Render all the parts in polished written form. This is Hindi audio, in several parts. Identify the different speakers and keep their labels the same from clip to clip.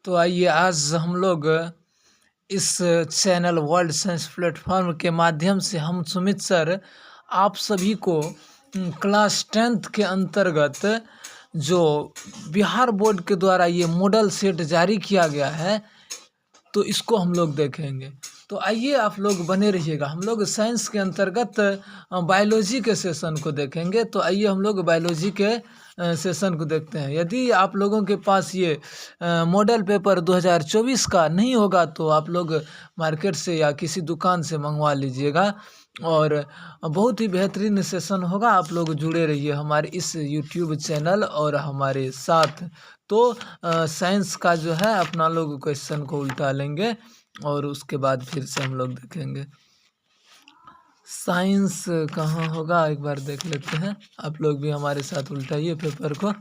Speaker 1: तो आइए आज हम लोग इस चैनल वर्ल्ड साइंस प्लेटफॉर्म के माध्यम से हम सुमित सर आप सभी को क्लास 10th के अंतर्गत जो बिहार बोर्ड के द्वारा ये मॉडल सेट जारी किया गया है तो इसको हम लोग देखेंगे। तो आइए आप लोग बने रहिएगा। हम लोग साइंस के अंतर्गत बायोलॉजी के सेशन को देखेंगे। तो आइए हम लोग बायोलॉजी के सेशन को देखते हैं। यदि आप लोगों के पास ये मॉडल पेपर 2024 का नहीं होगा तो आप लोग मार्केट से या किसी दुकान से मंगवा लीजिएगा और बहुत ही बेहतरीन सेशन होगा। आप लोग जुड़े रहिए हमारे इस यूट्यूब चैनल और हमारे साथ। तो साइंस का जो है अपना लोग क्वेश्चन को उल्टा लेंगे और उसके बाद फिर से हम लोग देखेंगे साइंस कहाँ होगा। एक बार देख लेते हैं। आप लोग भी हमारे साथ उल्टाइए पेपर को,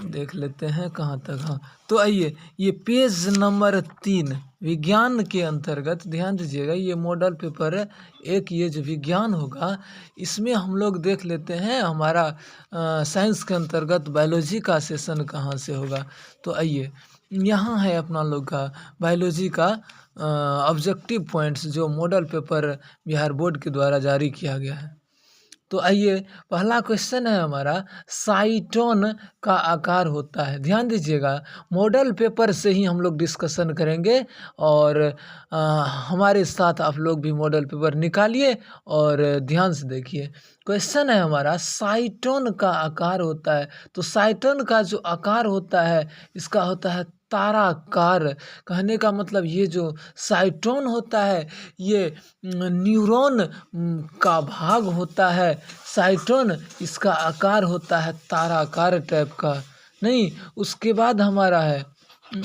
Speaker 1: देख लेते हैं कहाँ तक। हाँ, तो आइए ये पेज नंबर 3 विज्ञान के अंतर्गत ध्यान दीजिएगा। ये मॉडल पेपर एक ये जो विज्ञान होगा इसमें हम लोग देख लेते हैं हमारा साइंस के अंतर्गत बायोलॉजी का सेशन कहाँ से होगा। तो आइए यहाँ है अपना लोग का बायोलॉजी का ऑब्जेक्टिव पॉइंट्स जो मॉडल पेपर बिहार बोर्ड के द्वारा जारी किया गया है। तो आइए पहला क्वेश्चन है हमारा, साइटोन का आकार होता है। ध्यान दीजिएगा मॉडल पेपर से ही हम लोग डिस्कशन करेंगे और हमारे साथ आप लोग भी मॉडल पेपर निकालिए और ध्यान से देखिए। क्वेश्चन है हमारा साइटोन का आकार होता है। तो साइटोन का जो आकार होता है इसका होता है ताराकार। कहने का मतलब ये जो साइटोन होता है ये न्यूरॉन का भाग होता है। साइटोन इसका आकार होता है ताराकार टाइप का। नहीं, उसके बाद हमारा है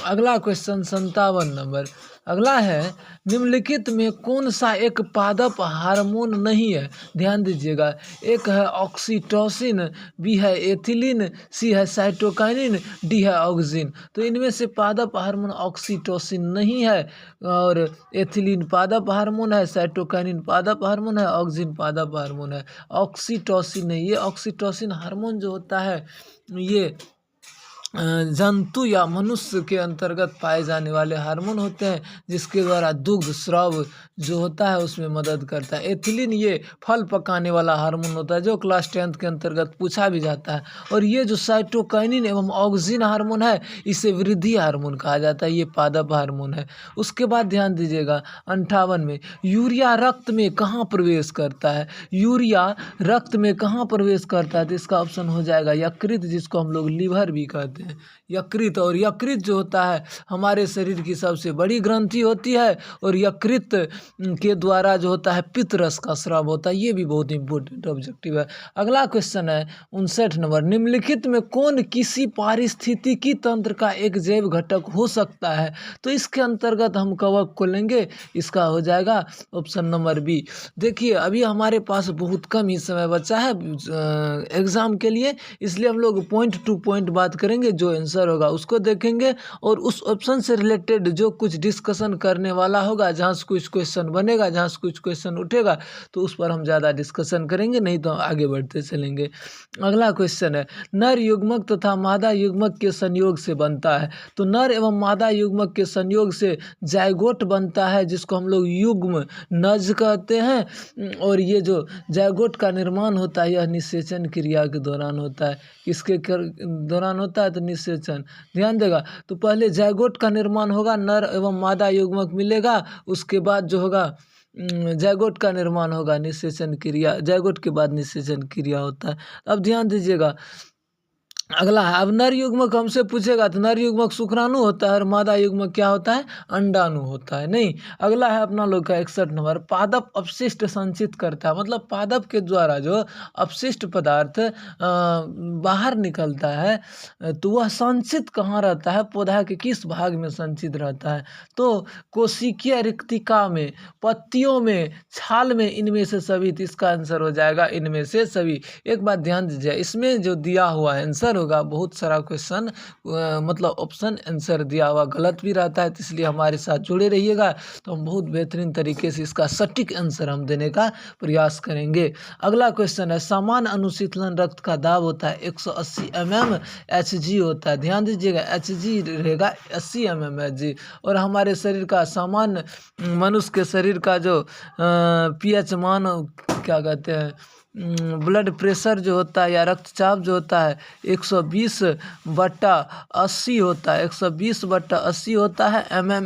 Speaker 1: अगला क्वेश्चन 57 नंबर। अगला है निम्नलिखित में कौन सा एक पादप हार्मोन नहीं है। ध्यान दीजिएगा, एक है ऑक्सीटोसिन, बी है एथिलीन, सी है साइटोकाइनिन, डी है ऑक्सिन। तो इनमें से पादप हार्मोन ऑक्सीटोसिन नहीं है और एथिलीन पादप हार्मोन है, साइटोकाइनिन पादप हार्मोन है, ऑक्सिन पादप हार्मोन है। ऑक्सीटोसिन नहीं, ये ऑक्सीटोसिन हार्मोन जो होता है ये जंतु या मनुष्य के अंतर्गत पाए जाने वाले हार्मोन होते हैं जिसके द्वारा दुग्ध स्राव जो होता है उसमें मदद करता है। एथिलीन ये फल पकाने वाला हार्मोन होता है जो क्लास 10th के अंतर्गत पूछा भी जाता है। और ये जो साइटोकाइनिन एवं ऑक्सिन हार्मोन है इसे वृद्धि हार्मोन कहा जाता है, ये पादप हार्मोन है। उसके बाद ध्यान दीजिएगा 58 में यूरिया रक्त में कहाँ प्रवेश करता है। यूरिया रक्त में कहाँ प्रवेश करता है तो इसका ऑप्शन हो जाएगा यकृत, जिसको हम लोग लीवर भी कहते हैं। यकृत, और यकृत जो होता है हमारे शरीर की सबसे बड़ी ग्रंथि होती है और यकृत के द्वारा जो होता है पित्त रस का स्राव होता है। ये भी बहुत इंपॉर्टेंट ऑब्जेक्टिव है। अगला क्वेश्चन है 59 नंबर। निम्नलिखित में कौन किसी पारिस्थितिकी तंत्र का एक जैव घटक हो सकता है। तो इसके अंतर्गत हम कवक को लेंगे, इसका हो जाएगा ऑप्शन नंबर बी। देखिए अभी हमारे पास बहुत कम ही समय बचा है एग्जाम के लिए, इसलिए हम लोग पॉइंट टू पॉइंट बात करेंगे। जो आंसर होगा उसको देखेंगे और उस ऑप्शन से रिलेटेड जो कुछ डिस्कशन करने वाला होगा, जहाँ से कुछ क्वेश्चन बनेगा, जहाँ से कुछ क्वेश्चन उठेगा तो उस पर हम ज़्यादा डिस्कशन करेंगे, नहीं तो आगे बढ़ते चलेंगे। अगला क्वेश्चन है नर युग्मक तथा मादा युग्मक के संयोग से बनता है। तो नर एवं मादा युग्मक के संयोग से जायगोट बनता है जिसको हम लोग युग्म नज कहते हैं। और ये जो जायगोट का निर्माण होता है यह निषेचन क्रिया के दौरान होता है। किसके दौरान होता है तो निषेचन। ध्यान देगा तो पहले जायगोट का निर्माण होगा, नर एवं मादा युग्मक मिलेगा, उसके बाद जो होगा जायगोट का निर्माण होगा, निषेचन क्रिया, जायगोट के बाद निषेचन क्रिया होता है। अब ध्यान दीजिएगा अगला है, अब नर युग्मक हमसे पूछेगा तो नर युग्मक शुक्राणु होता है और मादा युग्मक क्या होता है अंडाणु होता है। नहीं, अगला है अपना लोग का 61 नंबर। पादप अपशिष्ट संचित करता है, मतलब पादप के द्वारा जो अपशिष्ट पदार्थ बाहर निकलता है तो वह संचित कहाँ रहता है, पौधा के किस भाग में संचित रहता है। तो कोशिकीय रिक्तिका में, पत्तियों में, छाल में, इनमें से सभी। तो इसका आंसर हो जाएगा इनमें से सभी। एक बात ध्यान दीजिए, इसमें जो दिया हुआ आंसर आंसर होगा, बहुत सारा क्वेश्चन मतलब ऑप्शन आंसर दिया हुआ गलत भी रहता है, तो इसलिए हमारे साथ जुड़े रहिएगा। तो हम बहुत बेहतरीन तरीके से इसका सटीक आंसर हम देने का प्रयास करेंगे। अगला क्वेश्चन है, सामान्य अनुशीतलन रक्त का दाब होता है 180 mm Hg होता है। ध्यान दीजिएगा, Hg रहेगा 80 mm Hg। और हमारे शरीर का सामान्य मनुष्य के शरीर का जो pH मान क्या कहते हैं, ब्लड प्रेशर जो होता है या रक्तचाप जो होता है 120/80 होता है, 120/80 होता है mm